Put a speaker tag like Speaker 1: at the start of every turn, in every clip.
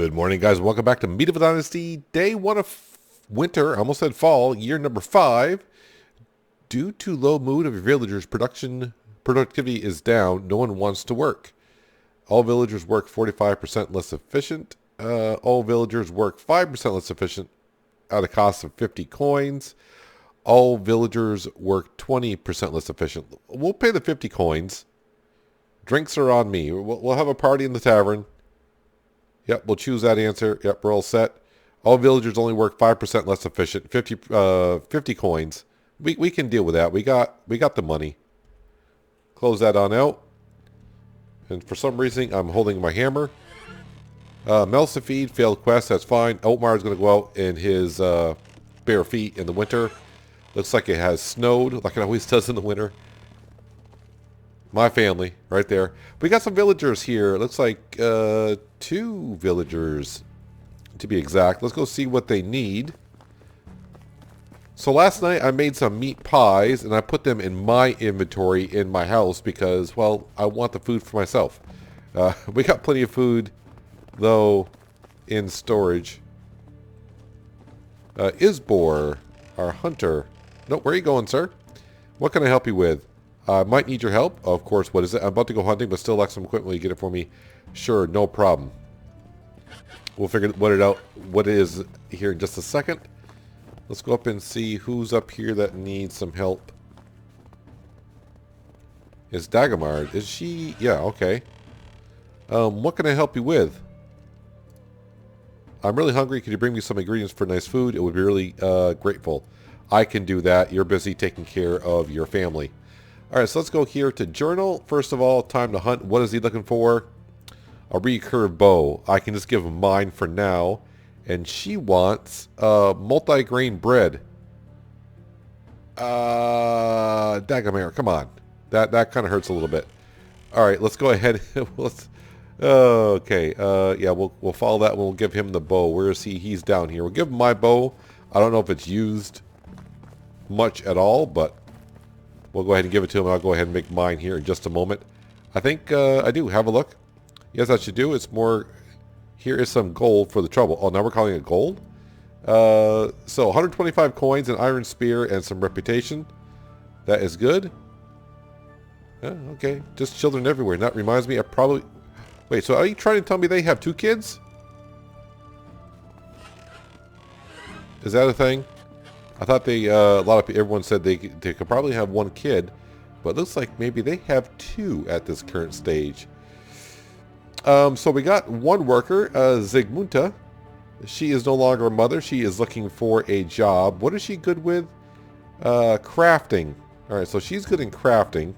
Speaker 1: Good morning, guys. Welcome back to Medieval Dynasty, day one of winter. I almost said fall, year number 5. Due to low mood of your villagers, productivity is down. No one wants to work. All villagers work 45% less efficient. All villagers work 5% less efficient at a cost of 50 coins. All villagers work 20% less efficient. We'll pay the 50 coins. Drinks are on me. We'll have a party in the tavern. Yep, we'll choose that answer. Yep, we're all set. All villagers only work 5% less efficient. 50 coins. We can deal with that. We got the money. Close that on out. And for some reason, I'm holding my hammer. Melsifeed, failed quest. That's fine. Oatmar's going to go out in his bare feet in the winter. Looks like it has snowed, like it always does in the winter. My family, right there. We got some villagers here. Looks like 2 villagers, to be exact. Let's go see what they need. So last night I made some meat pies, and I put them in my inventory in my house because, well, I want the food for myself. We got plenty of food, though, in storage. Isbor, our hunter. No, where are you going, sir? What can I help you with? I might need your help. Of course, what is it? I'm about to go hunting, but still like some equipment. Will you get it for me? Sure, no problem. We'll figure what it is here in just a second. Let's go up and see who's up here that needs some help. Is Dagomar? Is she? Yeah, okay. What can I help you with? I'm really hungry. Could you bring me some ingredients for nice food? It would be really grateful. I can do that. You're busy taking care of your family. Alright, so let's go here to journal. First of all, time to hunt. What is he looking for? A recurve bow. I can just give him mine for now. And she wants multigrain bread. Dagomar, come on. That kind of hurts a little bit. Alright, let's go ahead. Okay, yeah, we'll follow that and we'll give him the bow. Where is he? He's down here. We'll give him my bow. I don't know if it's used much at all, but we'll go ahead and give it to him. I'll go ahead and make mine here in just a moment. I think I do. Have a look. Yes, I should do. It's more... Here is some gold for the trouble. Oh, now we're calling it gold? So 125 coins, an iron spear, and some reputation. That is good. Okay. Just children everywhere. And that reminds me, I probably... Wait, so are you trying to tell me they have 2 kids? Is that a thing? I thought they, everyone said they could probably have 1 kid, but it looks like maybe they have 2 at this current stage. So we got 1 worker, Zygmunta. She is no longer a mother. She is looking for a job. What is she good with? Crafting. All right, so she's good in crafting.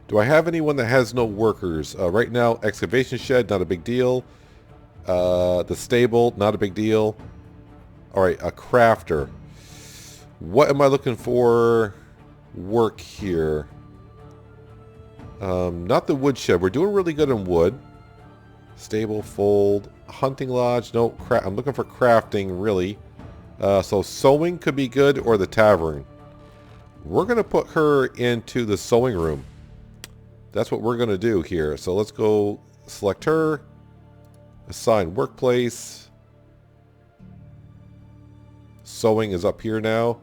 Speaker 1: Do I have anyone that has no workers? Right now, excavation shed, not a big deal. The stable, not a big deal. All right, a crafter. What am I looking for? Work here. Not the woodshed. We're doing really good in wood. Stable, fold, hunting lodge. No, I'm looking for crafting, really. So sewing could be good, or the tavern. We're going to put her into the sewing room. That's what we're going to do here. So let's go select her. Assign workplace. Sewing is up here now.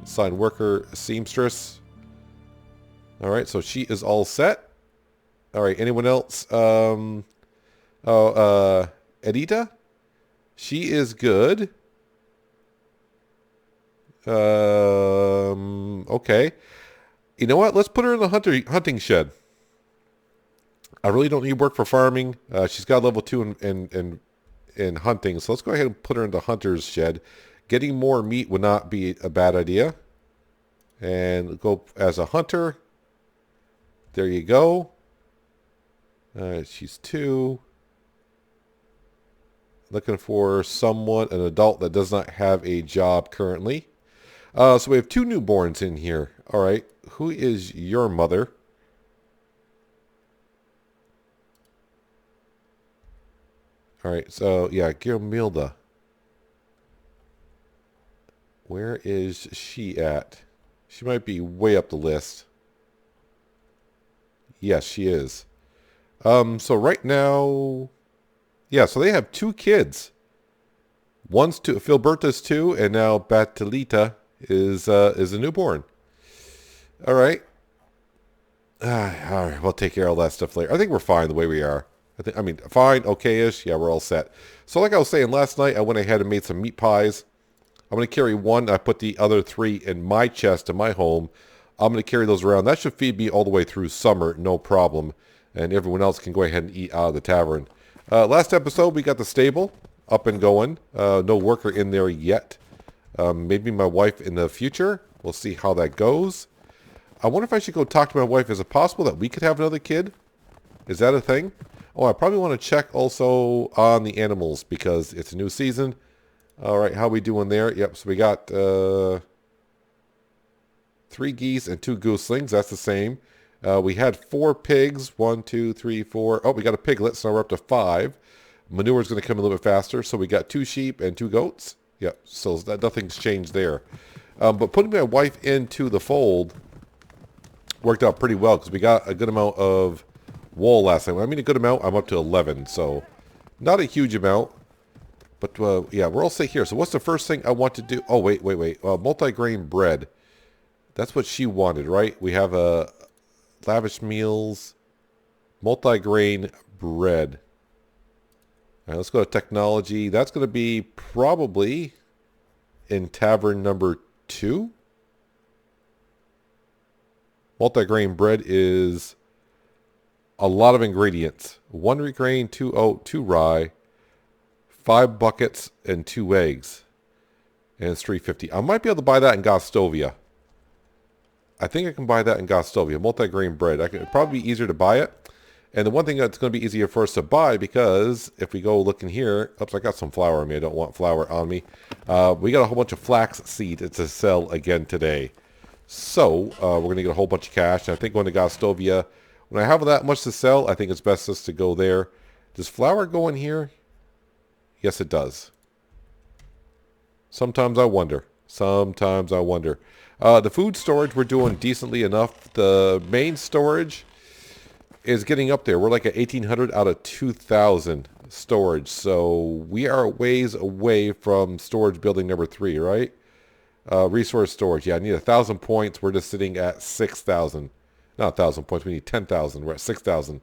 Speaker 1: Assign worker, seamstress. Alright, so she is all set. Alright, anyone else? Edita? She is good. Okay. You know what? Let's put her in the hunting shed. I really don't need work for farming. She's got level 2 in hunting, so let's go ahead and put her in the hunter's shed. Getting more meat would not be a bad idea. And go as a hunter. There you go. She's 2. Looking for someone, an adult that does not have a job currently. So we have 2 newborns in here. All right. Who is your mother? All right. So, yeah, Gilmilda. Where is she at? She might be way up the list. Yes, she is. So right now, Yeah, so they have 2 kids. One's 2, Filberta's 2, and now Batilita is a newborn. All right. All right, we'll take care of all that stuff later. I think we're fine the way we are. I mean, fine, okay-ish. Yeah, we're all set. So like I was saying, last night I went ahead and made some meat pies. I'm going to carry 1. I put the other 3 in my chest in my home. I'm going to carry those around. That should feed me all the way through summer, no problem. And everyone else can go ahead and eat out of the tavern. Last episode, we got the stable up and going. No worker in there yet. Maybe my wife in the future. We'll see how that goes. I wonder if I should go talk to my wife. Is it possible that we could have another kid? Is that a thing? Oh, I probably want to check also on the animals because it's a new season. All right, how we doing there? Yep, so we got 3 geese and 2 gooselings. That's the same. We had 4 pigs. 1, 2, 3, 4. Oh, we got a piglet, so we're up to 5. Manure is going to come a little bit faster. So we got 2 sheep and 2 goats. Yep, so nothing's changed there. But putting my wife into the fold worked out pretty well because we got a good amount of wool last time. I mean a good amount, I'm up to 11, so not a huge amount. But yeah, we're all set here. So what's the first thing I want to do? Oh, wait. Multigrain bread. That's what she wanted, right? We have a lavish meals, multigrain bread. All right, let's go to technology. That's going to be probably in tavern number 2. Multigrain bread is a lot of ingredients. 1 wheat grain, 2 oat, 2 rye, 5 buckets, and 2 eggs. And it's $3.50. I might be able to buy that in Gostovia. I think I can buy that in Gostovia. Multigrain bread. It'd probably be easier to buy it. And the one thing that's going to be easier for us to buy, because if we go look in here, oops, I got some flour on me. I don't want flour on me. We got a whole bunch of flax seed to sell again today. So we're going to get a whole bunch of cash. And I think going to Gostovia, when I have that much to sell, I think it's best just to go there. Does flour go in here? Yes, it does. Sometimes I wonder. The food storage, we're doing decently enough. The main storage is getting up there. We're like at 1,800 out of 2,000 storage. So we are a ways away from storage building number 3, right? Resource storage. Yeah, I need 1,000 points. We're just sitting at 6,000. Not 1,000 points. We need 10,000. We're at 6,000.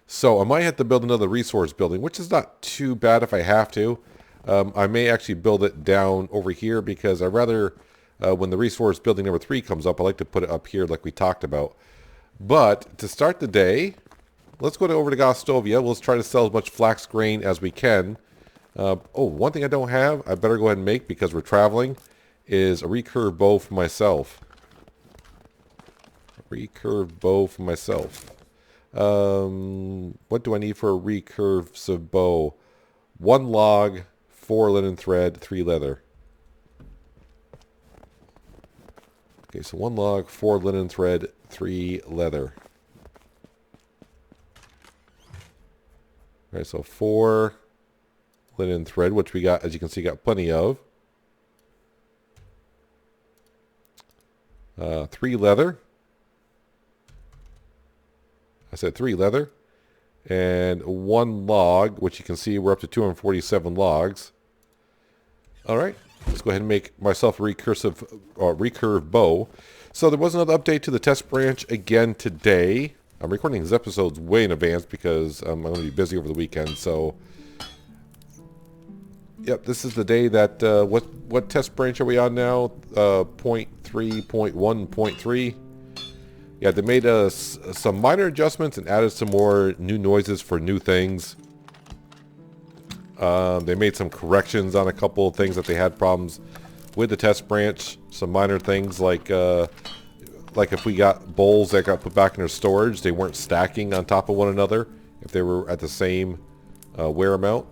Speaker 1: So I might have to build another resource building, which is not too bad if I have to. I may actually build it down over here because I rather, when the resource building number 3 comes up, I like to put it up here like we talked about. But to start the day, let's go over to Gostovia. Let's try to sell as much flax grain as we can. One thing I don't have, I better go ahead and make because we're traveling, is a recurve bow for myself. What do I need for a recurve bow? 1 log, 4 linen thread, 3 leather. Okay, so 1 log, 4 linen thread, 3 leather. All right, so 4 linen thread, which we got, as you can see, got plenty of. 3 leather. I said 3 leather. And 1 log, which you can see we're up to 247 logs. All right, let's go ahead and make myself a recurve bow. So there was another update to the test branch again today. I'm recording these episodes way in advance because I'm going to be busy over the weekend. So, yep, this is the day that, what test branch are we on now? 0.3, 0.1, 0.3. Yeah, they made some minor adjustments and added some more new noises for new things. They made some corrections on a couple of things that they had problems with the test branch. Some minor things like if we got bowls that got put back in their storage, they weren't stacking on top of one another if they were at the same wear amount.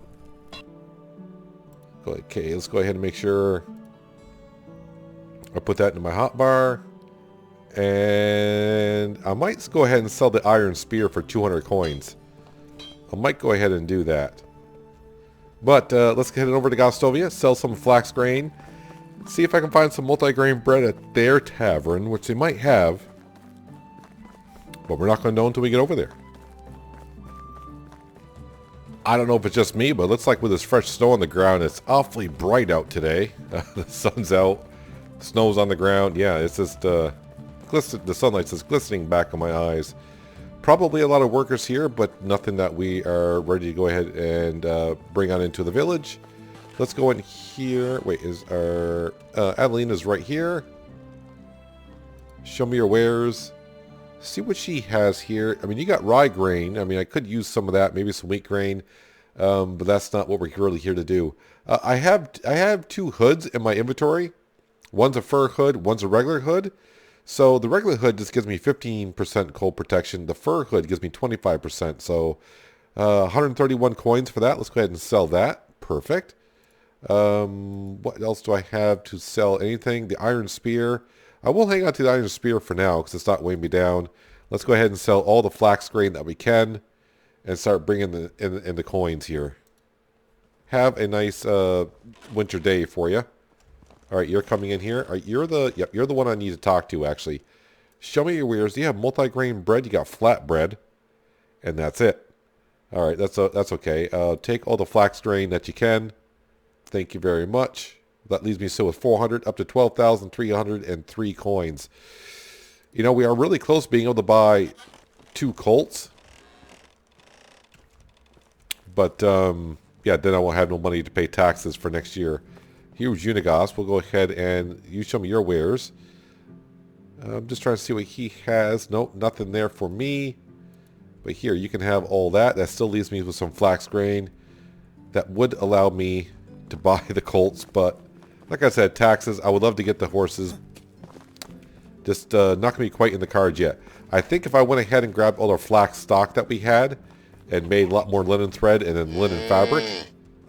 Speaker 1: Okay, let's go ahead and make sure I put that into my hotbar. And I might go ahead and sell the iron spear for 200 coins. I might go ahead and do that. But let's head over to Gostovia, sell some flax grain, see if I can find some multigrain bread at their tavern, which they might have. But we're not going to know until we get over there. I don't know if it's just me, but it looks like with this fresh snow on the ground, it's awfully bright out today. The sun's out, snow's on the ground. Yeah, it's just the sunlight's just glistening back on my eyes. Probably a lot of workers here, but nothing that we are ready to go ahead and bring on into the village. Let's go in here. Wait, is our Adelina's right here? Show me your wares. See what she has here. I mean, you got rye grain. I mean, I could use some of that, maybe some wheat grain, but that's not what we're really here to do. I have 2 hoods in my inventory. One's a fur hood, one's a regular hood. So the regular hood just gives me 15% cold protection. The fur hood gives me 25%. So 131 coins for that. Let's go ahead and sell that. Perfect. What else do I have to sell? Anything? The iron spear. I will hang on to the iron spear for now because it's not weighing me down. Let's go ahead and sell all the flax grain that we can and start bringing in the coins here. Have a nice winter day for you. All right, you're coming in here. All right, you're the one I need to talk to actually. Show me your wares. You have multigrain bread. You got flat bread, and that's it. All right, that's okay. Take all the flax grain that you can. Thank you very much. That leaves me still with 400 up to 12,303 coins. You know, we are really close being able to buy 2 colts. But, yeah, then I won't have no money to pay taxes for next year. Here's Unigos. We'll go ahead and you show me your wares. I'm just trying to see what he has. Nope, nothing there for me. But here, you can have all that. That still leaves me with some flax grain. That would allow me to buy the colts, but like I said, taxes. I would love to get the horses. Just not going to be quite in the cards yet. I think if I went ahead and grabbed all our flax stock that we had and made a lot more linen thread and then linen fabric.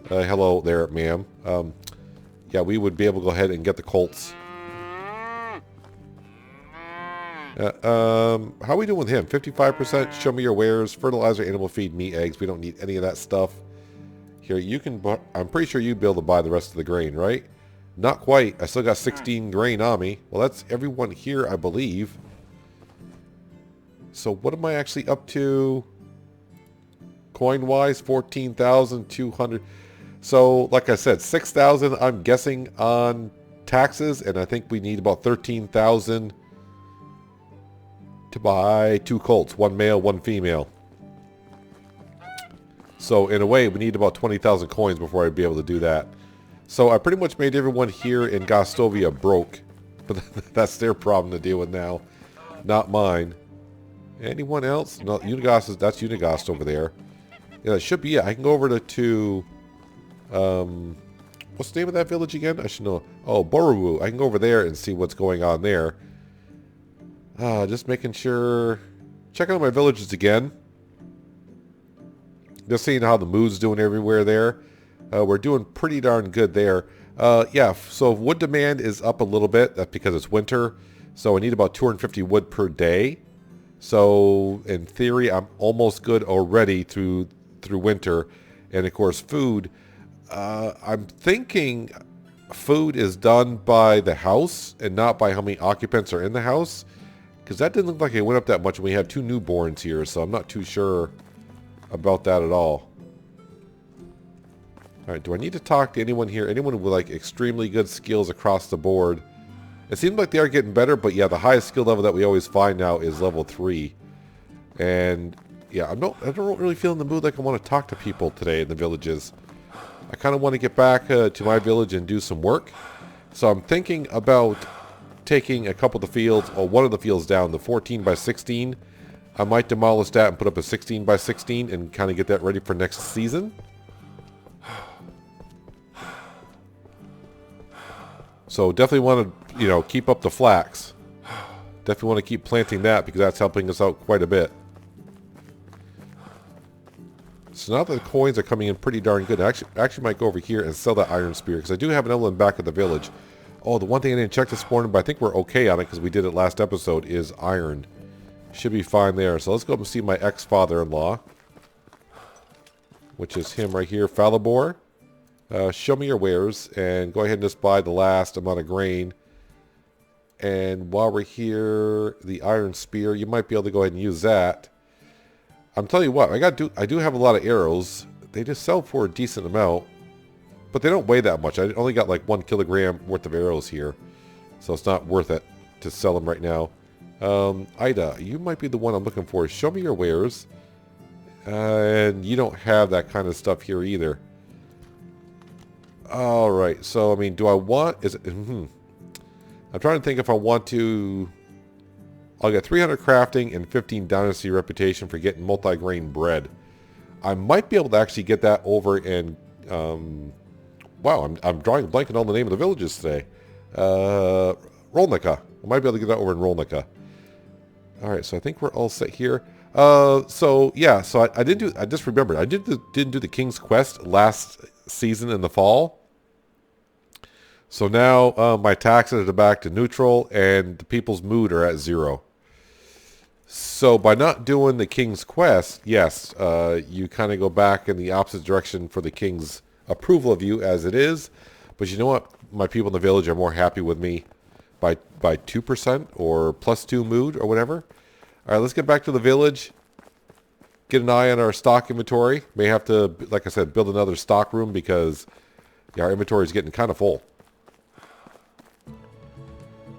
Speaker 1: Hello there, ma'am. Yeah, we would be able to go ahead and get the colts. How are we doing with him? 55%. Show me your wares. Fertilizer, animal feed, meat, eggs. We don't need any of that stuff. Here, you can. I'm pretty sure you'd be able to buy the rest of the grain, right? Not quite. I still got 16 grain on me. Well, that's everyone here, I believe. So what am I actually up to? Coin-wise, 14,200. So, like I said, 6,000, I'm guessing, on taxes. And I think we need about 13,000 to buy 2 colts. 1 male, 1 female. So, in a way, we need about 20,000 coins before I'd be able to do that. So I pretty much made everyone here in Gostovia broke. But that's their problem to deal with now. Not mine. Anyone else? No, Unigos that's Unigost over there. Yeah, that should be it. I can go over to what's the name of that village again? I should know. Oh, Borowu. I can go over there and see what's going on there. Just making sure. Checking out my villages again. Just seeing how the mood's doing everywhere there. We're doing pretty darn good there. Yeah, so wood demand is up a little bit. That's because it's winter. So I need about 250 wood per day. So in theory, I'm almost good already through winter. And of course, food. I'm thinking food is done by the house and not by how many occupants are in the house. Because that didn't look like it went up that much. We have 2 newborns here, so I'm not too sure about that at all. Alright, do I need to talk to anyone here? Anyone with like extremely good skills across the board? It seems like they are getting better, but yeah, the highest skill level that we always find now is level 3. And yeah, I don't really feel in the mood like I want to talk to people today in the villages. I kind of want to get back to my village and do some work. So I'm thinking about taking a couple of the fields, or one of the fields down, the 14 by 16. I might demolish that and put up a 16 by 16 and kind of get that ready for next season. So definitely want to, keep up the flax. Definitely want to keep planting that because that's helping us out quite a bit. So now that the coins are coming in pretty darn good, I actually might go over here and sell that iron spear because I do have an emblem back at the village. Oh, the one thing I didn't check this morning, but I think we're okay on it because we did it last episode, is iron. Should be fine there. So let's go up and see my ex-father-in-law, which is him right here, Falibor. Show me your wares and go ahead and just buy the last amount of grain. And while we're here, the iron spear, you might be able to go ahead and use that. I'm telling you what, I do have a lot of arrows they just sell for a decent amount. But they don't weigh that much. I only got like 1 kilogram worth of arrows here. So it's not worth it to sell them right now. Ida, you might be the one I'm looking for. Show me your wares. And you don't have that kind of stuff here either. Alright, so I mean, do I want... I'm trying to think if I want to... I'll get 300 crafting and 15 dynasty reputation for getting multigrain bread. I might be able to actually get that over in... wow, I'm drawing a blank on all the name of the villages today. Rolnica. I might be able to get that over in Rolnica. Alright, so I think we're all set here. So yeah, so I didn't do... I just remembered. I didn't do the King's Quest last season in the fall. So now my taxes are back to neutral and the people's mood are at 0. So by not doing the King's Quest, yes, you kind of go back in the opposite direction for the King's approval of you as it is. But you know what? My people in the village are more happy with me by 2% or +2 mood or whatever. All right, let's get back to the village. Get an eye on our stock inventory. May have to, like I said, build another stock room because our inventory is getting kind of full.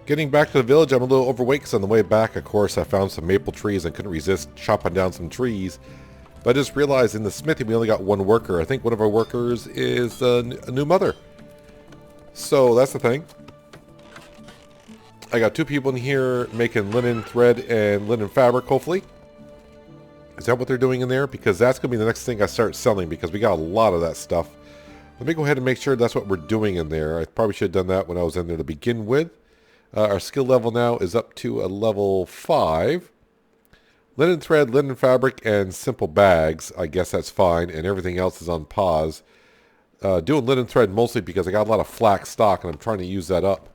Speaker 1: Getting back to the village, I'm a little overweight because on the way back, of course, I found some maple trees and couldn't resist chopping down some trees. But I just realized in the smithy, we only got 1 worker. I think one of our workers is a new mother. So that's the thing. I got 2 people in here making linen thread and linen fabric, hopefully. Is that what they're doing in there? Because that's going to be the next thing I start selling because we got a lot of that stuff. Let me go ahead and make sure that's what we're doing in there. I probably should have done that when I was in there to begin with. Our skill level now is up to a level 5. Linen thread, linen fabric, and simple bags. I guess that's fine. And everything else is on pause. Doing linen thread mostly because I got a lot of flax stock and I'm trying to use that up.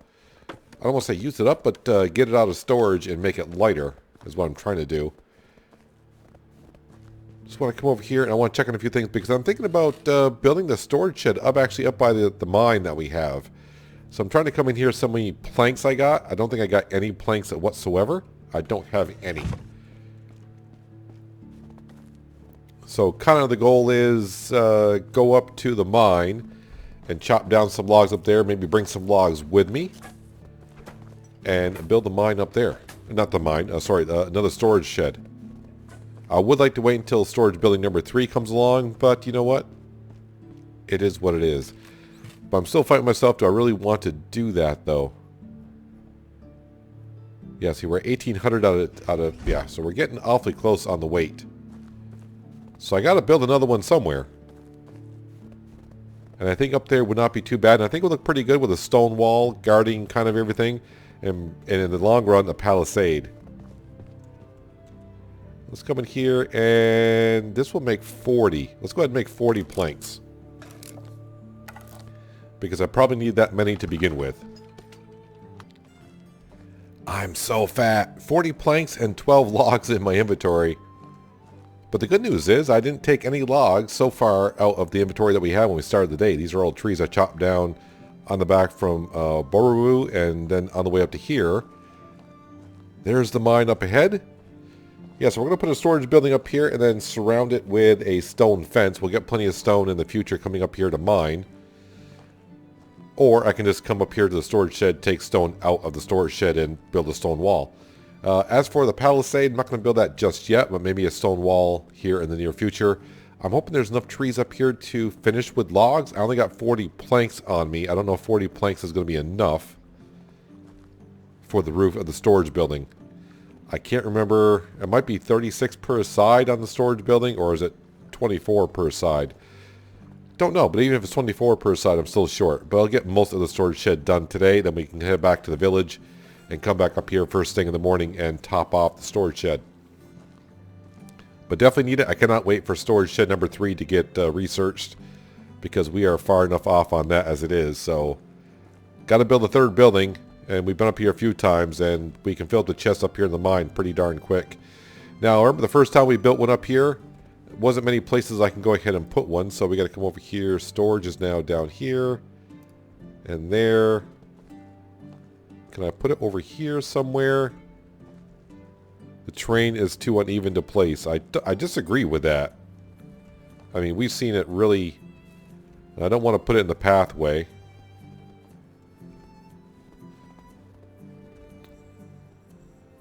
Speaker 1: I don't want to say use it up, but get it out of storage and make it lighter is what I'm trying to do. Just want to come over here and I want to check on a few things because I'm thinking about building the storage shed up by the mine that we have. So I'm trying to come in here, so many planks I got. I don't think I got any planks whatsoever. I don't have any. So kind of the goal is go up to the mine and chop down some logs up there. Maybe bring some logs with me. And build the mine up there. Not the mine, sorry, another storage shed. I would like to wait until storage building number 3 comes along, but you know what? It is what it is. But I'm still fighting myself. Do I really want to do that, though? Yeah, see, we're 1,800 out of... Yeah, so we're getting awfully close on the weight. So I got to build another one somewhere. And I think up there would not be too bad. And I think it would look pretty good with a stone wall guarding kind of everything. And in the long run, a palisade. Let's come in here, and this will make 40. Let's go ahead and make 40 planks. Because I probably need that many to begin with. I'm so fat. 40 planks and 12 logs in my inventory. But the good news is I didn't take any logs so far out of the inventory that we had when we started the day. These are all trees I chopped down on the back from Boru and then on the way up to here. There's the mine up ahead. Yeah, so we're going to put a storage building up here and then surround it with a stone fence. We'll get plenty of stone in the future coming up here to mine. Or I can just come up here to the storage shed, take stone out of the storage shed, and build a stone wall. As for the palisade, I'm not going to build that just yet, but maybe a stone wall here in the near future. I'm hoping there's enough trees up here to finish with logs. I only got 40 planks on me. I don't know if 40 planks is going to be enough for the roof of the storage building. I can't remember. It might be 36 per side on the storage building, or is it 24 per side? Don't know, but even if it's 24 per side, I'm still short. But I'll get most of the storage shed done today. Then we can head back to the village and come back up here first thing in the morning and top off the storage shed. But definitely need it. I cannot wait for storage shed number 3 to get researched because we are far enough off on that as it is. So, got to build a 3rd building, and we've been up here a few times, and we can fill up the chest up here in the mine pretty darn quick. Now, remember the first time we built one up here? Wasn't many places I can go ahead and put one, so we got to come over here. Storage is now down here and there. Can I put it over here somewhere? The terrain is too uneven to place. I disagree with that. I mean, we've seen it really... I don't want to put it in the pathway.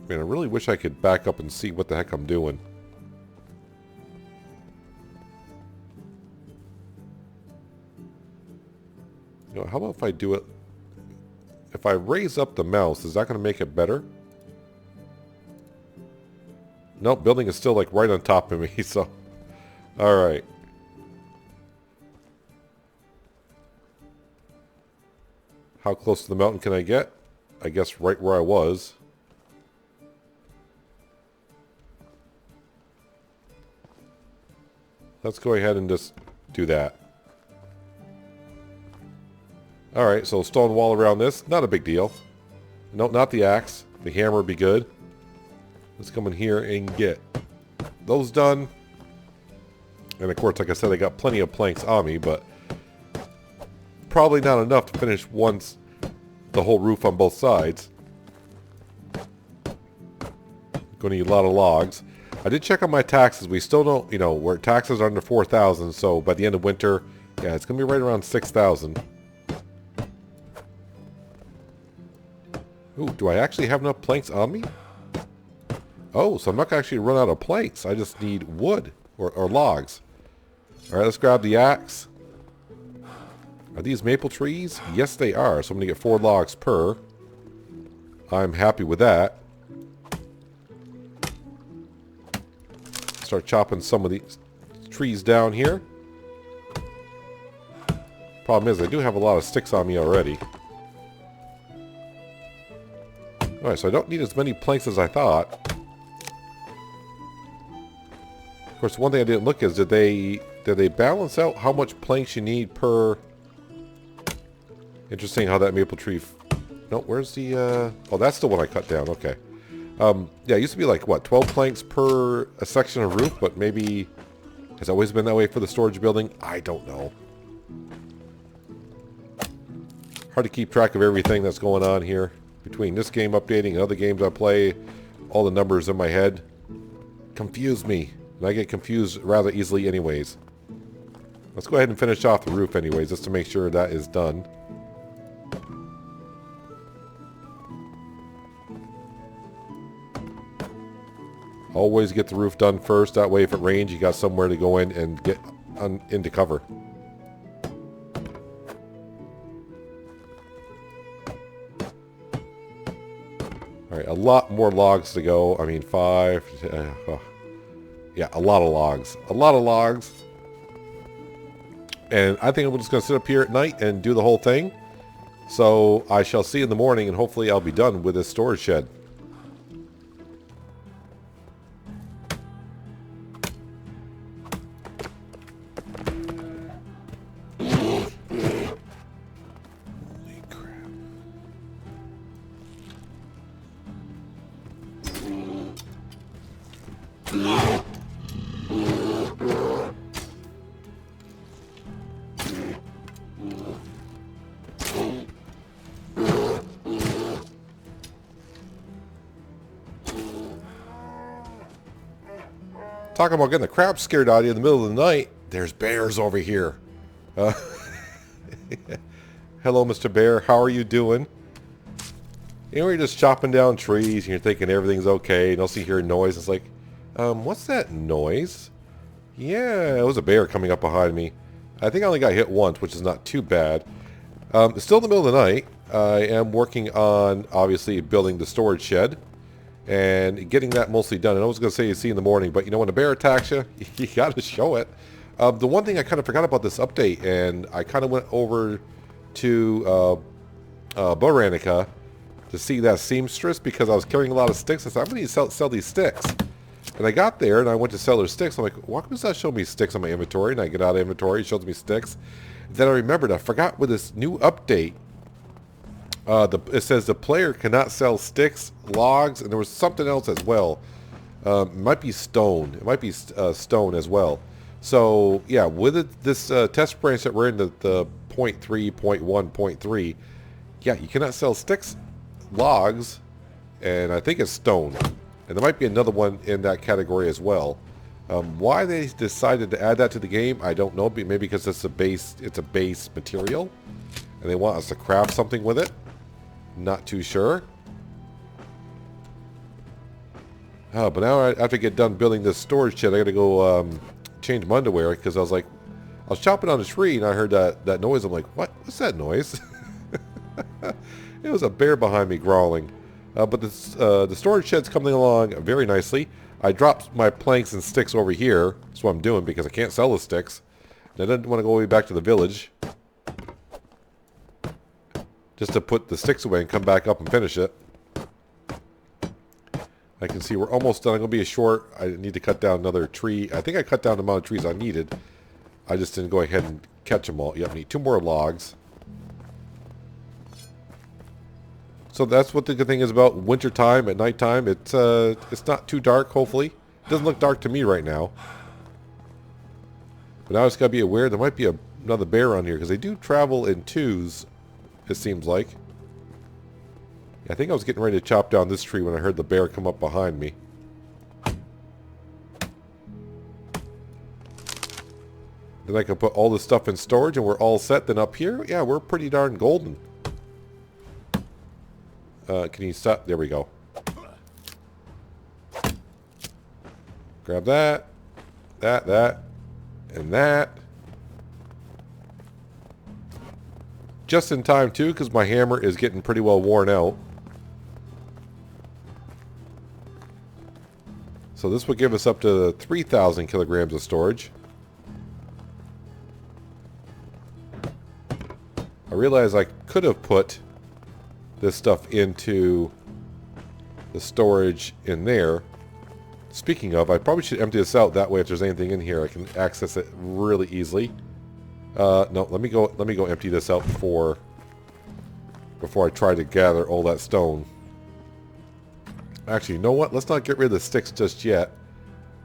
Speaker 1: Man, I really wish I could back up and see what the heck I'm doing. You know, how about if I do it... If I raise up the mouse, is that going to make it better? Nope, building is still like right on top of me, so... Alright. How close to the mountain can I get? I guess right where I was. Let's go ahead and just do that. Alright, so stone wall around this. Not a big deal. Nope, not the axe. The hammer would be good. Let's come in here and get those done. And of course, like I said, I got plenty of planks on me, but probably not enough to finish once the whole roof on both sides. Going to need a lot of logs. I did check on my taxes. We still don't, you know, where taxes are under 4,000. So by the end of winter, yeah, it's going to be right around 6,000. Ooh, do I actually have enough planks on me? Oh, so I'm not going to actually run out of planks. I just need wood or logs. All right, let's grab the axe. Are these maple trees? Yes, they are. So I'm going to get 4 logs per. I'm happy with that. Start chopping some of these trees down here. Problem is, I do have a lot of sticks on me already. Alright, so I don't need as many planks as I thought. Of course, one thing I didn't look is, did they balance out how much planks you need per... Interesting how that maple tree... No, where's the... Oh, that's the one I cut down. Okay. Yeah, it used to be like, what, 12 planks per a section of roof, but maybe has always been that way for the storage building? I don't know. Hard to keep track of everything that's going on here. Between this game updating and other games I play, all the numbers in my head confuse me. And I get confused rather easily anyways. Let's go ahead and finish off the roof anyways, just to make sure that is done. Always get the roof done first. That way if it rains, you got somewhere to go in and get into cover. Alright, a lot more logs to go. I mean, 5... yeah, a lot of logs. A lot of logs. And I think I'm just going to sit up here at night and do the whole thing. So I shall see you in the morning, and hopefully I'll be done with this storage shed. Talking about getting the crap scared out of you in the middle of the night. There's bears over here. Hello, Mr. Bear. How are you doing? You know, you're just chopping down trees and you're thinking everything's okay. And also you hear noise. It's like, what's that noise? Yeah, it was a bear coming up behind me. I think I only got hit once, which is not too bad. It's still in the middle of the night. I am working on, obviously, building the storage shed. And getting that mostly done. And I was going to say you see in the morning, but you know, when a bear attacks you, you got to show it. The one thing I kind of forgot about this update, and I kind of went over to Boranica to see that seamstress because I was carrying a lot of sticks. I said, I'm going to sell these sticks. And I got there, and I went to sell her sticks. I'm like, why does that show me sticks on my inventory? And I get out of inventory, it shows me sticks. And then I remembered, I forgot with this new update, it says the player cannot sell sticks, logs, and there was something else as well. It might be stone. It might be stone as well. So, yeah, with this test branch that we're in, the 0.3, 0.1, 0.3, yeah, you cannot sell sticks, logs, and I think it's stone. And there might be another one in that category as well. Why they decided to add that to the game, I don't know. Maybe because it's a base material, and they want us to craft something with it. Not too sure. But now I have to get done building this storage shed. I got to go change my underwear because I was chopping on a tree and I heard that noise. I'm like, what's that noise? It was a bear behind me growling. But the storage shed's coming along very nicely. I dropped my planks and sticks over here. That's what I'm doing because I can't sell the sticks. And I didn't want to go way back to the village just to put the sticks away and come back up and finish it. I can see we're almost done. I'm going to be short. I need to cut down another tree. I think I cut down the amount of trees I needed. I just didn't go ahead and catch them all. Yep, I need 2 more logs. So that's what the good thing is about winter time at nighttime. It's not too dark, hopefully. It doesn't look dark to me right now. But now I just got to be aware there might be another bear on here because they do travel in twos, it seems like. I think I was getting ready to chop down this tree when I heard the bear come up behind me. Then I can put all this stuff in storage and we're all set. Then up here, yeah, we're pretty darn golden. Can you stop? There we go. Grab that, and that. Just in time, too, because my hammer is getting pretty well worn out. So this would give us up to 3,000 kilograms of storage. I realize I could have put this stuff into the storage in there. Speaking of, I probably should empty this out. That way, if there's anything in here, I can access it really easily. No, let me go empty this out before I try to gather all that stone. Actually, you know what? Let's not get rid of the sticks just yet.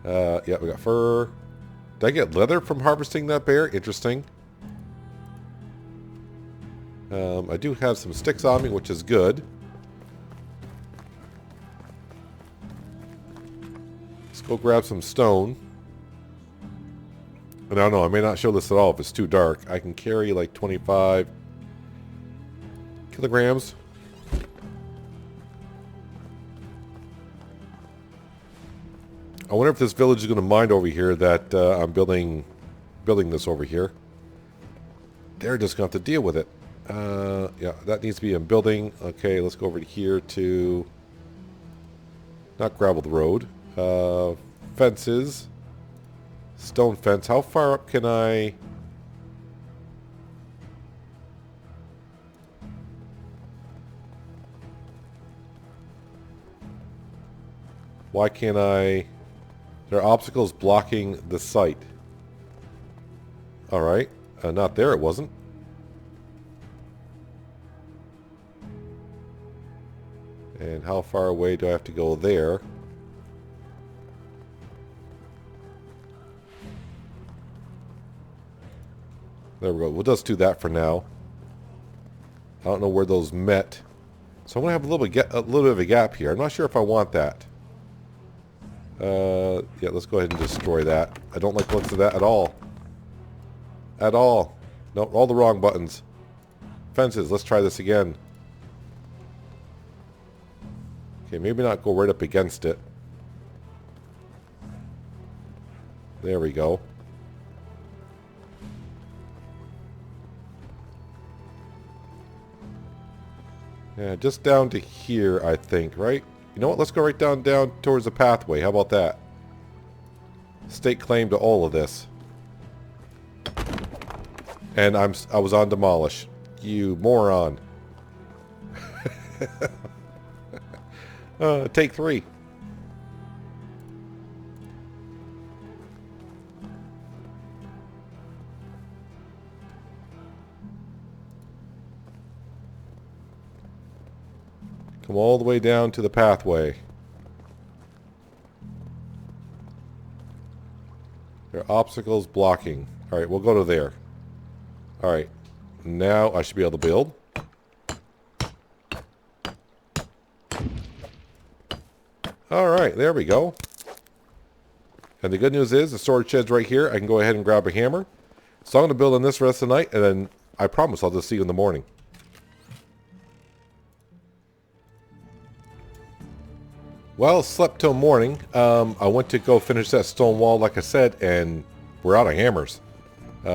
Speaker 1: Yeah, we got fur. Did I get leather from harvesting that bear? Interesting. I do have some sticks on me, which is good. Let's go grab some stone. And I don't know, I may not show this at all if it's too dark. I can carry like 25 kilograms. I wonder if this village is going to mind over here that I'm building this over here. They're just going to have to deal with it. Yeah, that needs to be in building. Okay, let's go over here to not graveled road. Fences. Stone fence. How far up can I... Why can't I... There are obstacles blocking the site. Alright. Not there, it wasn't. And how far away do I have to go there? There we go. We'll just do that for now. I don't know where those met. So I'm going to have a little bit of a gap here. I'm not sure if I want that. Yeah, let's go ahead and destroy that. I don't like the looks of that at all. At all. Nope, all the wrong buttons. Fences, let's try this again. Okay, maybe not go right up against it. There we go. Yeah, just down to here, I think, right? You know what? Let's go right down towards the pathway. How about that? Stake claim to all of this. And I was on demolish. You moron. Take 3. Come all the way down to the pathway. There are obstacles blocking. Alright, we'll go to there. Alright. Now I should be able to build. Alright, there we go. And the good news is the storage shed's right here. I can go ahead and grab a hammer. So I'm going to build on this rest of the night, and then I promise I'll just see you in the morning. Well, slept till morning. I went to go finish that stone wall, like I said, and we're out of hammers. We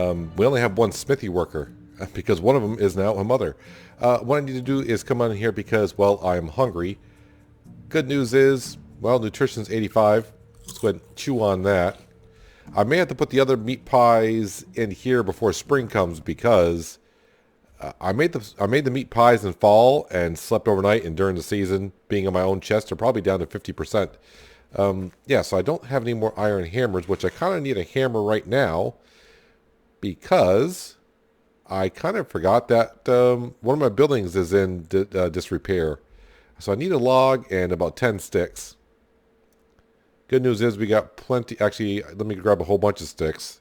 Speaker 1: only have one smithy worker, because one of them is now a mother. What I need to do is come on here because, well, I'm hungry. Good news is, well, nutrition's 85. Let's go ahead and chew on that. I may have to put the other meat pies in here before spring comes because I made the meat pies in fall and slept overnight, and during the season, being in my own chest, they're probably down to 50%. Yeah, so I don't have any more iron hammers, which I kind of need a hammer right now because I kind of forgot that one of my buildings is in disrepair. So I need a log and about 10 sticks. Good news is we got plenty. Actually, let me grab a whole bunch of sticks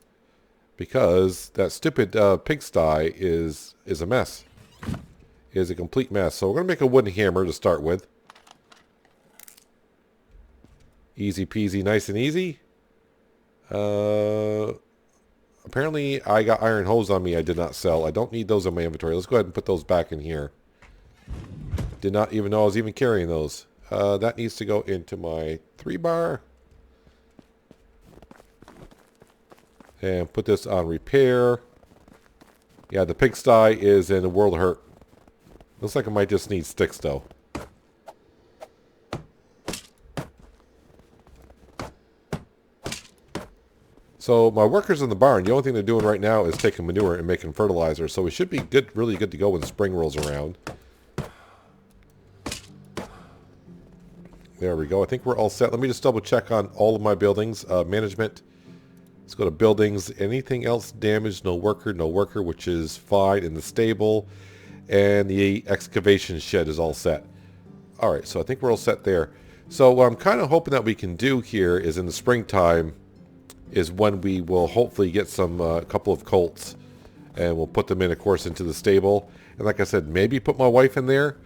Speaker 1: because that stupid pigsty is a mess. It is a complete mess. So we're going to make a wooden hammer to start with. Easy peasy, nice and easy. Apparently, I got iron hose on me I did not sell. I don't need those in my inventory. Let's go ahead and put those back in here. Did not even know I was even carrying those. That needs to go into my 3-bar. And put this on repair. Yeah, the pigsty is in a world of hurt. Looks like I might just need sticks, though. So my workers in the barn, the only thing they're doing right now is taking manure and making fertilizer. So we should be good, really good to go when spring rolls around. There we go. I think we're all set. Let me just double check on all of my buildings. Management. Let's go to buildings. Anything else damaged? No worker, which is fine in the stable. And the excavation shed is all set. All right, so I think we're all set there. So what I'm kind of hoping that we can do here is in the springtime is when we will hopefully get some couple of colts. And we'll put them in, of course, into the stable. And like I said, maybe put my wife in there.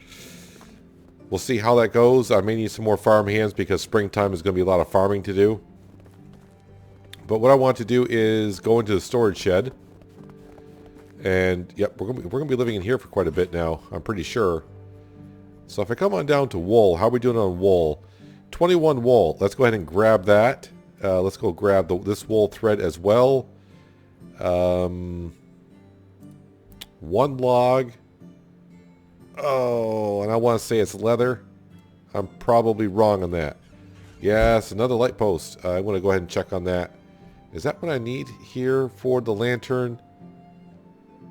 Speaker 1: We'll see how that goes. I may need some more farm hands because springtime is going to be a lot of farming to do. But what I want to do is go into the storage shed. And, yep, we're going to be living in here for quite a bit now, I'm pretty sure. So if I come on down to wool, how are we doing on wool? 21 wool. Let's go ahead and grab that. Let's go grab this wool thread as well. 1 log. Oh, and I want to say it's leather. I'm probably wrong on that. Yes, another light post. I'm going to go ahead and check on that. Is that what I need here for the lantern?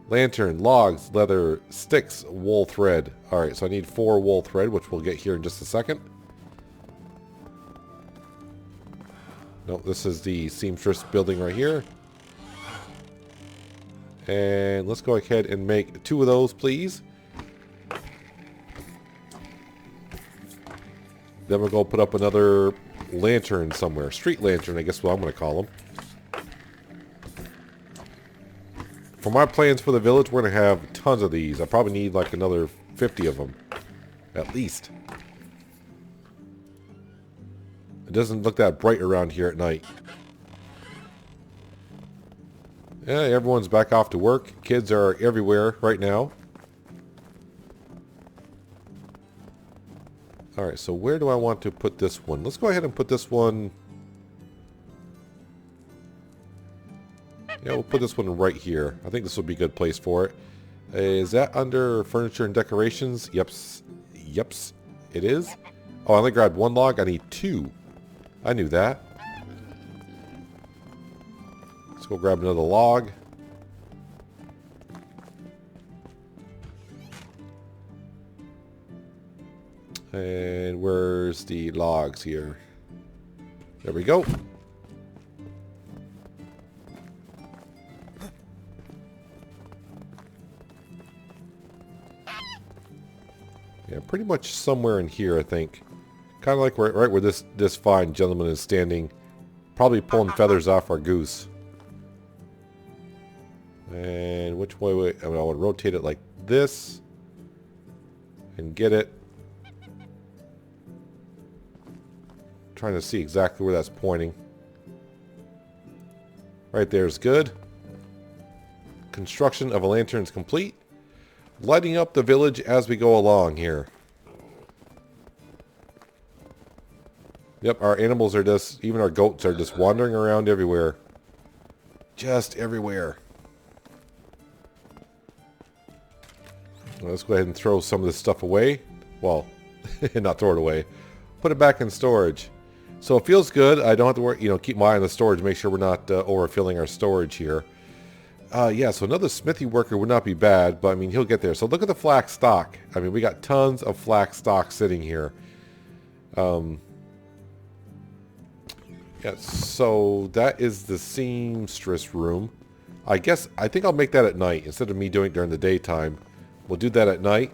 Speaker 1: Lantern, logs, leather, sticks, wool thread. Alright, so I need 4 wool thread, which we'll get here in just a second. No, this is the seamstress building right here. And let's go ahead and make 2 of those, please. Then we'll go put up another lantern somewhere. Street lantern, I guess what I'm going to call them. For my plans for the village, we're going to have tons of these. I probably need like another 50 of them. At least. It doesn't look that bright around here at night. Yeah, everyone's back off to work. Kids are everywhere right now. Alright, so where do I want to put this one? Let's go ahead and put this one... Yeah, we'll put this one right here. I think this will be a good place for it. Is that under furniture and decorations? Yeps. Yeps, it is. Oh, I only grabbed 1 log. I need 2. I knew that. Let's go grab another log. And where's the logs here? There we go. Yeah, pretty much somewhere in here, I think. Kind of like right where this fine gentleman is standing. Probably pulling feathers off our goose. And which way? I mean, I want to rotate it like this. And get it. Trying to see exactly where that's pointing. Right there is good. Construction of a lantern is complete. Lighting up the village as we go along here. Yep, our animals are just, even our goats are just wandering around everywhere. Just everywhere. Well, let's go ahead and throw some of this stuff away. Well, not throw it away. Put it back in storage. So it feels good. I don't have to worry, keep my eye on the storage, make sure we're not overfilling our storage here. Yeah, so another smithy worker would not be bad, but I mean, he'll get there. So look at the flax stock. I mean, we got tons of flax stock sitting here. Yeah, so that is the seamstress room. I think I'll make that at night instead of me doing it during the daytime. We'll do that at night.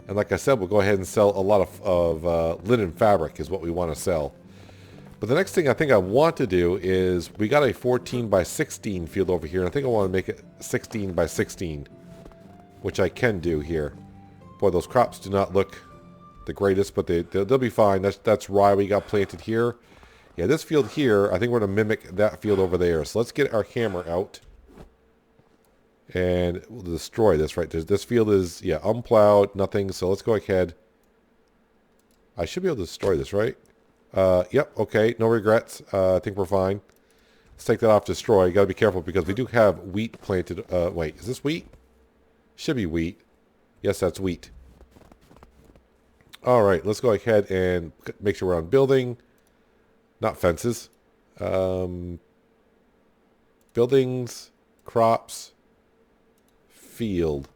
Speaker 1: And like I said, we'll go ahead and sell a lot of linen fabric is what we want to sell. But the next thing I think I want to do is we got a 14 by 16 field over here. And I think I want to make it 16 by 16, which I can do here. Boy, those crops do not look the greatest, but they'll be fine. That's rye we got planted here. Yeah, this field here, I think we're going to mimic that field over there. So let's get our hammer out. And we'll destroy this, right? This field is, yeah, unplowed, nothing. So let's go ahead. I should be able to destroy this, right? Yep, okay, no regrets. I think we're fine. Let's take that off destroy. You got to be careful because we do have wheat planted. Wait, is this wheat? Should be wheat. Yes, that's wheat. All right, let's go ahead and make sure we're on building. Not fences. Buildings, crops, field.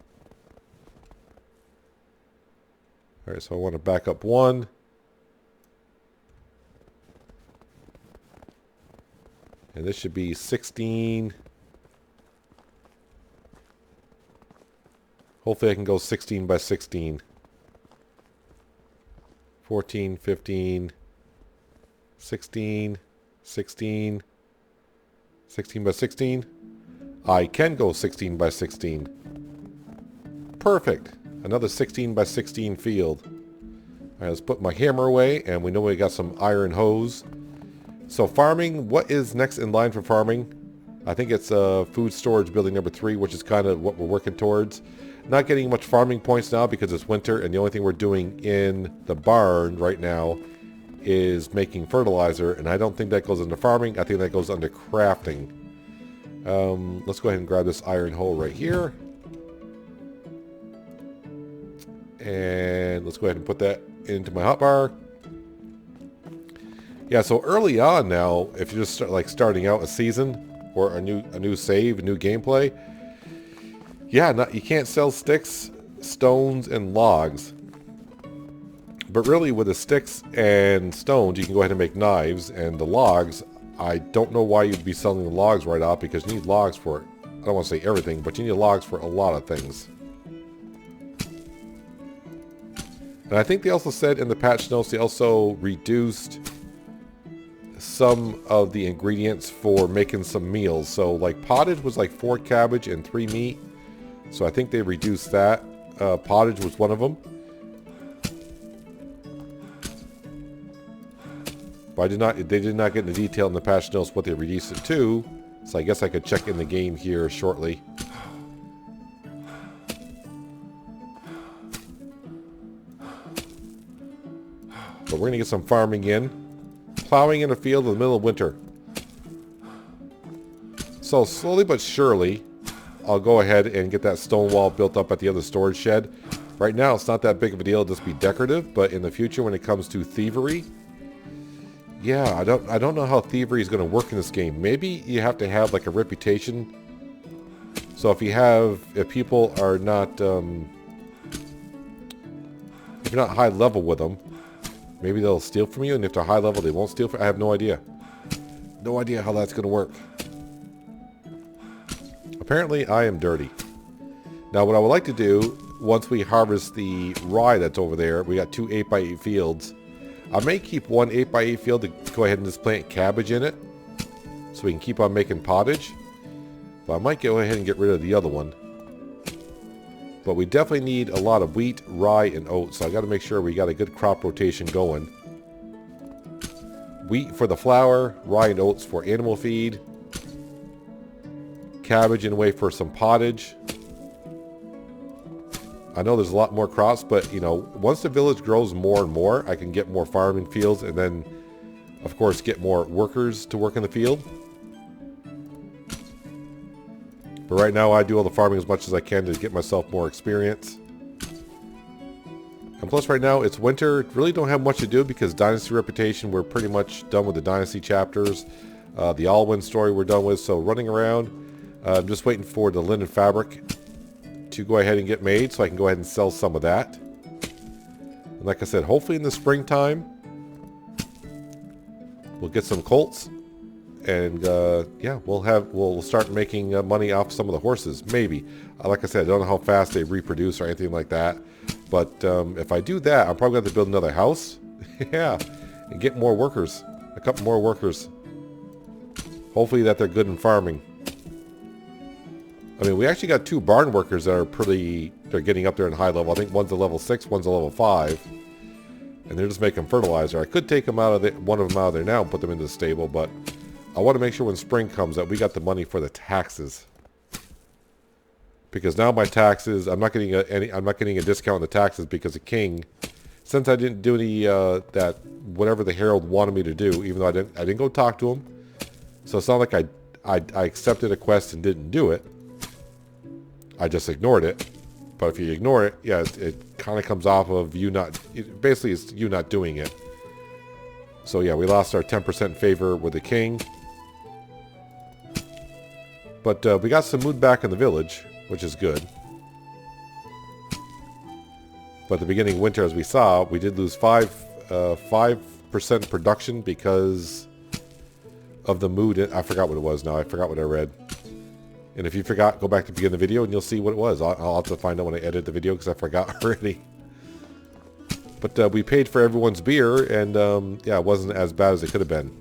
Speaker 1: All right, so I want to back up one. And this should be 16. Hopefully I can go 16 by 16. 14, 15, 16, 16, 16 by 16. I can go 16 by 16. Perfect. Another 16 by 16 field. All right, let's put my hammer away, and we know we got some iron hose. So farming, what is next in line for farming? I think it's food storage building number 3, which is kind of what we're working towards. Not getting much farming points now because it's winter, and the only thing we're doing in the barn right now is making fertilizer, and I don't think that goes into farming. I think that goes under crafting. Let's go ahead and grab this iron hole right here. And let's go ahead and put that into my hotbar. Yeah, so early on now, if you're just starting out a season or a new save, a new gameplay, yeah, you can't sell sticks, stones, and logs. But really, with the sticks and stones, you can go ahead and make knives, and the logs, I don't know why you'd be selling the logs right off, because you need logs for, I don't want to say everything, but you need logs for a lot of things. And I think they also said in the patch notes, they also reduced some of the ingredients for making some meals. So like pottage was like 4 cabbage and 3 meat. So I think they reduced that. Pottage was one of them. But they did not get into detail in the patch notes what they reduced it to. So I guess I could check in the game here shortly. But we're going to get some farming in. Plowing in a field in the middle of winter. So slowly but surely, I'll go ahead and get that stone wall built up at the other storage shed. Right now, it's not that big of a deal. It'll just be decorative. But in the future, when it comes to thievery, yeah, I don't know how thievery is going to work in this game. Maybe you have to have like a reputation. So if people are not, if you're not high level with them, maybe they'll steal from you, and if they're high level, they won't steal from you. I have no idea. No idea how that's going to work. Apparently, I am dirty. Now, what I would like to do, once we harvest the rye that's over there, we got 2 8x8 fields. I may keep one 8x8 field to go ahead and just plant cabbage in it, so we can keep on making pottage. But I might go ahead and get rid of the other one. But we definitely need a lot of wheat, rye, and oats. So I got to make sure we got a good crop rotation going. Wheat for the flour, rye and oats for animal feed. cabbage in a way for some pottage. I know there's a lot more crops, but, you know, once the village grows more and more, I can get more farming fields and then, of course, get more workers to work in the field. But right now, I do all the farming as much as I can to get myself more experience. And plus, right now, it's winter. Really don't have much to do because Dynasty Reputation, we're pretty much done with the Dynasty chapters. The Alwyn story we're done with. So running around, I'm just waiting for the linen fabric to go ahead and get made so I can go ahead and sell some of that. And like I said, hopefully in the springtime, we'll get some colts. And yeah, we'll start making money off some of the horses, maybe. Like I said, I don't know how fast they reproduce or anything like that. But if I do that, I'm probably going to have to build another house. Yeah, and get more workers, a couple more workers. Hopefully that they're good in farming. I mean, we actually got 2 barn workers that are they're getting up there in high level. I think one's a level 6, one's a level 5. And they're just making fertilizer. I could take them out of one of them out of there now and put them into the stable, but I want to make sure when spring comes that we got the money for the taxes. Because now my taxes, I'm not getting a discount on the taxes because the king, since I didn't do any that whatever the herald wanted me to do, even though I didn't go talk to him. So it's not like I accepted a quest and didn't do it. I just ignored it. But if you ignore it, yeah, it kind of comes off of you not, basically it's you not doing it. So yeah, we lost our 10% favor with the king. But we got some mood back in the village, which is good. But at the beginning of winter, as we saw, we did lose 5% production because of the mood. I forgot what it was now. I forgot what I read. And if you forgot, go back to the beginning of the video and you'll see what it was. I'll have to find out when I edit the video because I forgot already. But we paid for everyone's beer and yeah, it wasn't as bad as it could have been.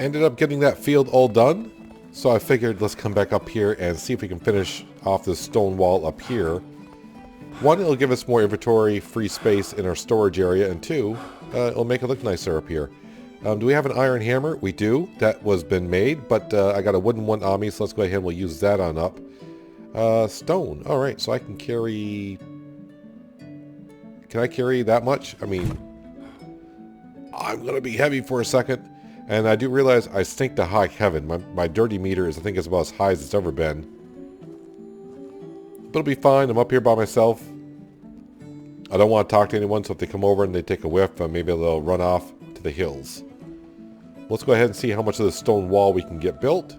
Speaker 1: Ended up getting that field all done. So I figured let's come back up here and see if we can finish off this stone wall up here. 1, it'll give us more inventory, free space in our storage area. And 2, it'll make it look nicer up here. Do we have an iron hammer? We do. That was been made, but I got a wooden one on me, so let's go ahead and we'll use that on up. Stone. All right, so I can carry... Can I carry that much? I mean, I'm going to be heavy for a second. And I do realize I stink to high heaven. My dirty meter is, I think, it's about as high as it's ever been. But it'll be fine. I'm up here by myself. I don't want to talk to anyone, so if they come over and they take a whiff, maybe they'll run off to the hills. Let's go ahead and see how much of the stone wall we can get built.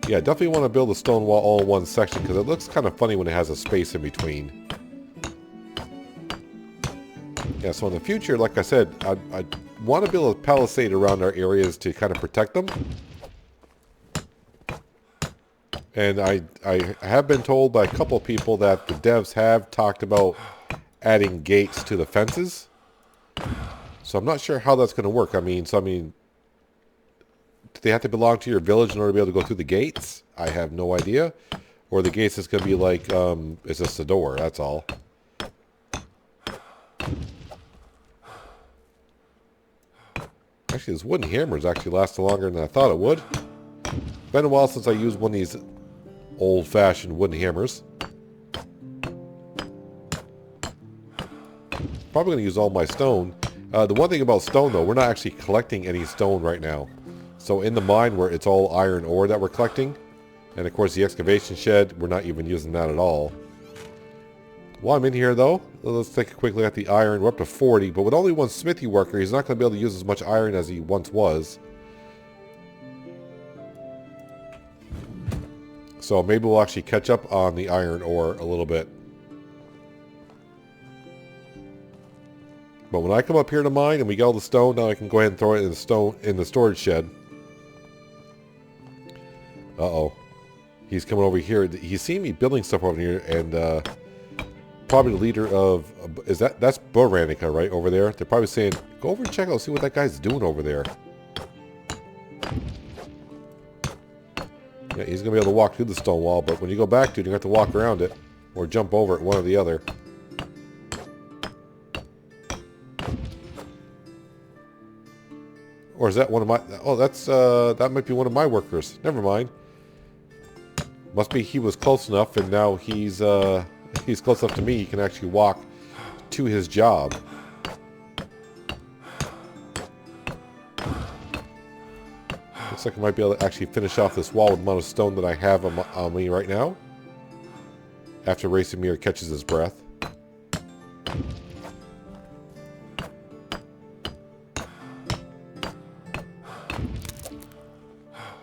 Speaker 1: Yeah, definitely want to build a stone wall all in one section because it looks kind of funny when it has a space in between. Yeah, so in the future, like I said, I want to build a palisade around our areas to kind of protect them. And I have been told by a couple of people that the devs have talked about adding gates to the fences. So I'm not sure how that's going to work. I mean, do they have to belong to your village in order to be able to go through the gates? I have no idea. Or the gates is going to be like, it's just a door, that's all. Actually, this wooden hammers actually last longer than I thought it would. Been a while since I used one of these old-fashioned wooden hammers. Probably going to use all my stone. The one thing about stone, though, we're not actually collecting any stone right now. So in the mine, where it's all iron ore that we're collecting, and of course the excavation shed, we're not even using that at all. While I'm in here, though, let's take a quick look at the iron. We're up to 40, but with only one smithy worker, he's not going to be able to use as much iron as he once was. So maybe we'll actually catch up on the iron ore a little bit. But when I come up here to mine and we get all the stone, now I can go ahead and throw it in the storage shed. Uh-oh. He's coming over here. He's seen me building stuff over here, and probably the leader of... that's Boranica, right, over there? They're probably saying, go over and check out, see what that guy's doing over there. Yeah, he's going to be able to walk through the stone wall, but when you go back to it, you have to walk around it, or jump over it, one or the other. Or is that one of my... Oh, that's that might be one of my workers. Never mind. Must be he was close enough, and now he's close enough to me. He can actually walk to his job. Looks like I might be able to actually finish off this wall with the amount of stone that I have on me right now. After Racemir catches his breath.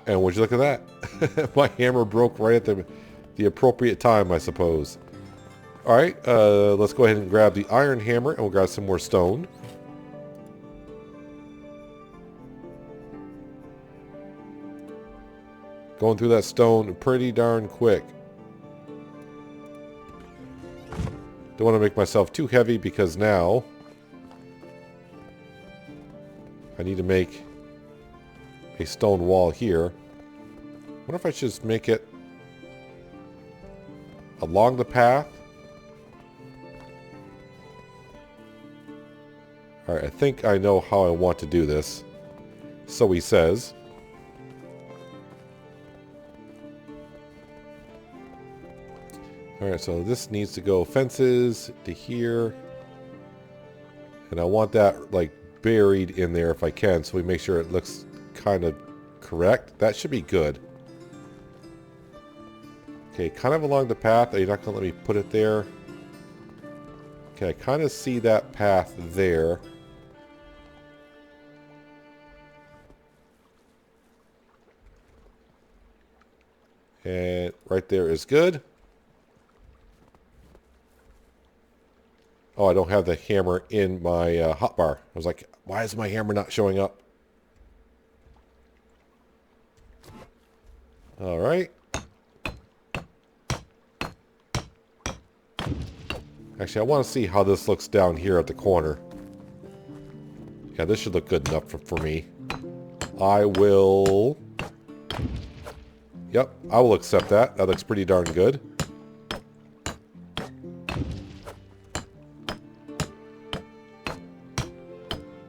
Speaker 1: And would you look at that? My hammer broke right at the appropriate time, I suppose. Alright, let's go ahead and grab the iron hammer, and we'll grab some more stone. Going through that stone pretty darn quick. Don't want to make myself too heavy because now I need to make a stone wall here. I wonder if I should just make it along the path. Alright, I think I know how I want to do this. So he says. Alright, so this needs to go fences to here. And I want that like buried in there if I can, so we make sure it looks kind of correct. That should be good. Okay, kind of along the path. Are you not going to let me put it there? Okay, I kind of see that path there. And right there is good. Oh, I don't have the hammer in my hotbar. I was like, why is my hammer not showing up? All right. Actually, I want to see how this looks down here at the corner. Yeah, this should look good enough for me. I will... Yep, I will accept that. That looks pretty darn good.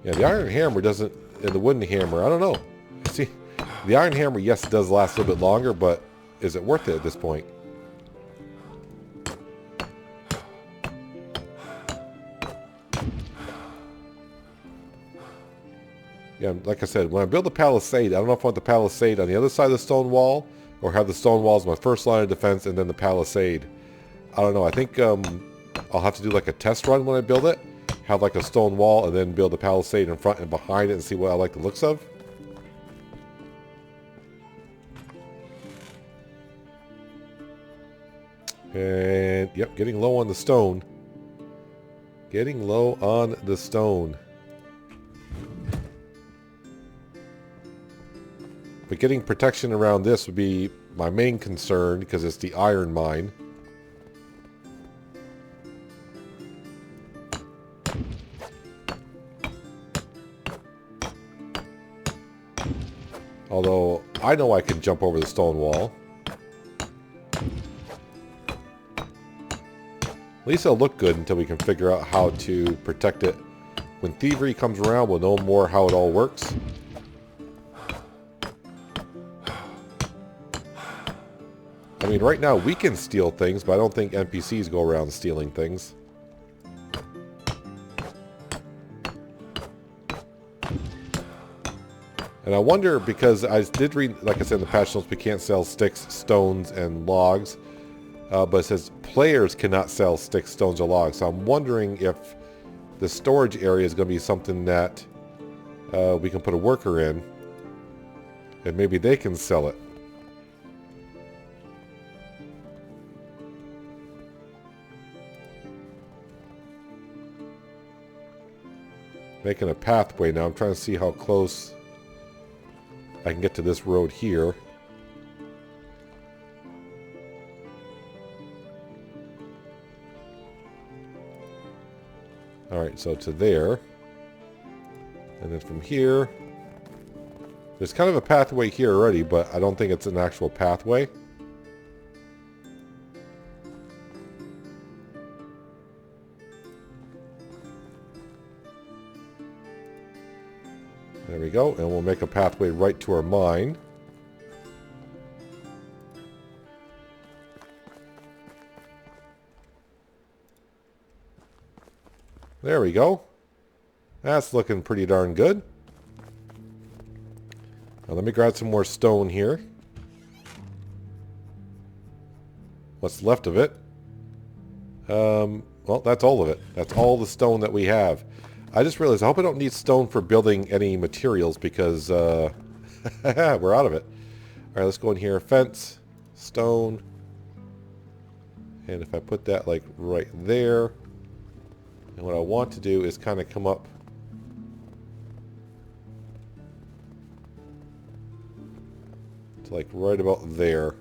Speaker 1: Yeah, the iron hammer doesn't... And the wooden hammer, I don't know. See, the iron hammer, yes, it does last a little bit longer, but is it worth it at this point? Yeah, like I said, when I build the palisade, I don't know if I want the palisade on the other side of the stone wall, or have the stone walls my first line of defense and then the palisade. I don't know. I think I'll have to do like a test run when I build it. Have like a stone wall and then build a palisade in front and behind it and see what I like the looks of. And, yep, getting low on the stone. Getting low on the stone. But getting protection around this would be my main concern because it's the iron mine. Although, I know I can jump over the stone wall. At least it'll look good until we can figure out how to protect it. When thievery comes around, we'll know more how it all works. I mean, right now we can steal things, but I don't think NPCs go around stealing things. And I wonder, because I did read, like I said in the patch notes, we can't sell sticks, stones, and logs. But it says players cannot sell sticks, stones, or logs. So I'm wondering if the storage area is going to be something that we can put a worker in. And maybe they can sell it. Making a pathway now. I'm trying to see how close I can get to this road here. Alright, so to there. And then from here. There's kind of a pathway here already, but I don't think it's an actual pathway. And we go. And we'll make a pathway right to our mine. There we go. That's looking pretty darn good. Now let me grab some more stone here. What's left of it? Well, that's all of it. That's all the stone that we have. I just realized I hope I don't need stone for building any materials because we're out of it. Alright, let's go in here. Fence, stone. And if I put that like right there. And what I want to do is kind of come up to like right about there.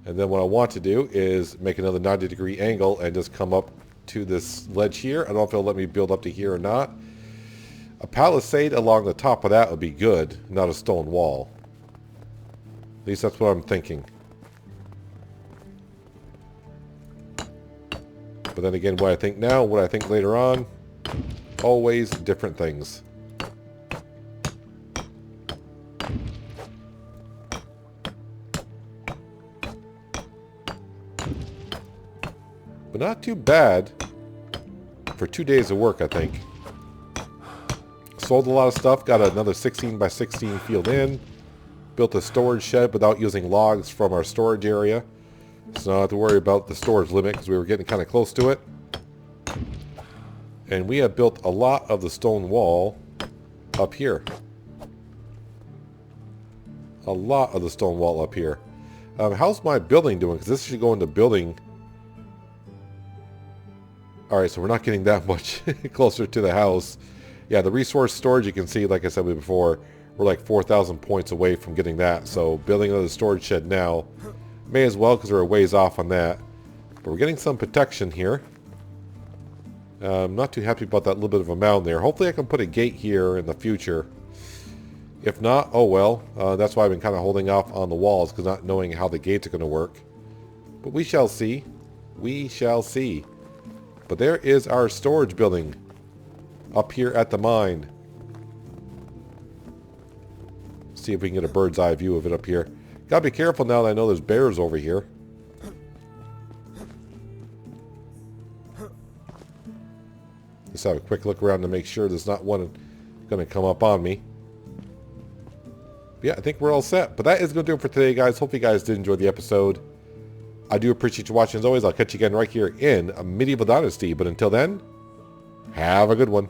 Speaker 1: And then what I want to do is make another 90-degree angle and just come up to this ledge here. I don't know if it'll let me build up to here or not. A palisade along the top of that would be good, not a stone wall. At least that's what I'm thinking. But then again, what I think now, what I think later on, always different things. But not too bad for 2 days of work, I think. Sold a lot of stuff, got another 16 by 16 field in. Built a storage shed without using logs from our storage area. So I don't have to worry about the storage limit because we were getting kind of close to it. And we have built a lot of the stone wall up here. A lot of the stone wall up here. How's my building doing? Because this should go into building. Alright, so we're not getting that much closer to the house. Yeah, the resource storage, you can see, like I said before, we're like 4,000 points away from getting that. So building another storage shed now. May as well because we're a ways off on that. But we're getting some protection here. I'm not too happy about that little bit of a mound there. Hopefully I can put a gate here in the future. If not, oh well. That's why I've been kind of holding off on the walls because not knowing how the gates are going to work. But we shall see. We shall see. But there is our storage building up here at the mine. See if we can get a bird's eye view of it up here. Gotta be careful now that I know there's bears over here. Just have a quick look around to make sure there's not one going to come up on me. But yeah, I think we're all set. But that is going to do it for today, guys. Hope you guys did enjoy the episode. I do appreciate you watching. As always, I'll catch you again right here in Medieval Dynasty. But until then, have a good one.